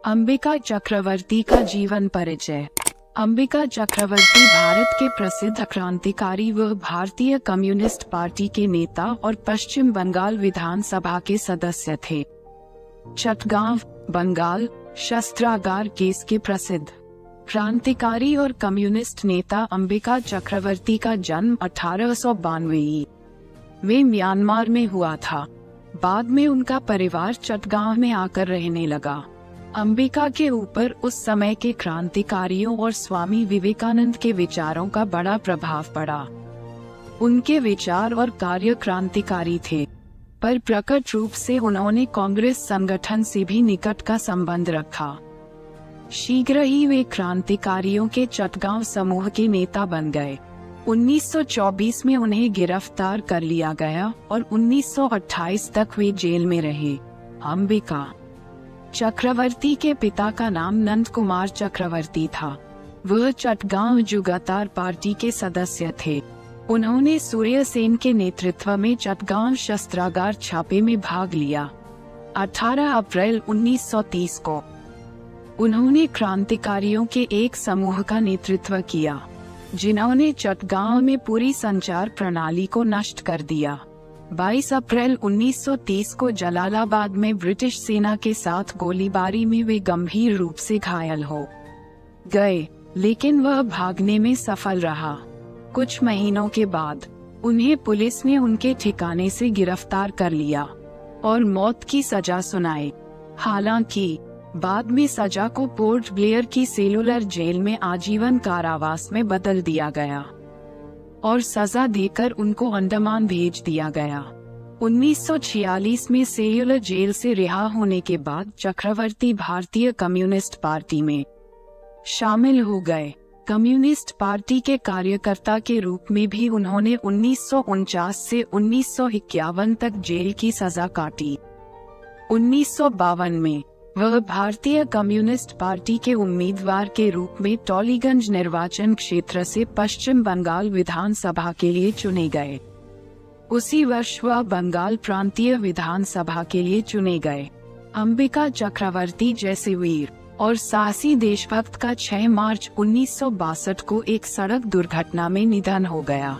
अंबिका चक्रवर्ती का जीवन परिचय। अंबिका चक्रवर्ती भारत के प्रसिद्ध क्रांतिकारी व भारतीय कम्युनिस्ट पार्टी के नेता और पश्चिम बंगाल विधानसभा के सदस्य थे। चटगांव, बंगाल, शस्त्रागार केस के प्रसिद्ध क्रांतिकारी और कम्युनिस्ट नेता अंबिका चक्रवर्ती का जन्म 1892 में म्यांमार में हुआ था। बाद में उनका परिवार चटगांव में आकर रहने लगा। अंबिका के ऊपर उस समय के क्रांतिकारियों और स्वामी विवेकानंद के विचारों का बड़ा प्रभाव पड़ा। उनके विचार और कार्य क्रांतिकारी थे, पर प्रकट रूप से उन्होंने कांग्रेस संगठन से भी निकट का संबंध रखा। शीघ्र ही वे क्रांतिकारियों के चटगांव समूह के नेता बन गए। 1924 में उन्हें गिरफ्तार कर लिया गया और 1928 तक वे जेल में रहे। अंबिका चक्रवर्ती के पिता का नाम नंद कुमार चक्रवर्ती था। वह चटगांव जुगातार पार्टी के सदस्य थे। उन्होंने सूर्य सेन के नेतृत्व में चटगांव शस्त्रागार छापे में भाग लिया। 18 अप्रैल 1930 को उन्होंने क्रांतिकारियों के एक समूह का नेतृत्व किया, जिन्होंने चटगांव में पूरी संचार प्रणाली को नष्ट कर दिया। 22 अप्रैल 1930 को जलालाबाद में ब्रिटिश सेना के साथ गोलीबारी में वे गंभीर रूप से घायल हो गए, लेकिन वह भागने में सफल रहा। कुछ महीनों के बाद उन्हें पुलिस ने उनके ठिकाने से गिरफ्तार कर लिया और मौत की सजा सुनाई। हालांकि बाद में सजा को पोर्ट ब्लेयर की सेलुलर जेल में आजीवन कारावास में बदल दिया गया और सजा देकर उनको अंडमान भेज दिया गया। 1946 में सेलुलर जेल से रिहा होने के बाद चक्रवर्ती भारतीय कम्युनिस्ट पार्टी में शामिल हो गए। कम्युनिस्ट पार्टी के कार्यकर्ता के रूप में भी उन्होंने 1949 से 1951 तक जेल की सजा काटी। 1952 में वह भारतीय कम्युनिस्ट पार्टी के उम्मीदवार के रूप में टॉलीगंज निर्वाचन क्षेत्र से पश्चिम बंगाल विधानसभा के लिए चुने गए। उसी वर्ष वह बंगाल प्रांतीय विधानसभा के लिए चुने गए। अंबिका चक्रवर्ती जैसे वीर और साहसी देशभक्त का 6 मार्च 1962 को एक सड़क दुर्घटना में निधन हो गया।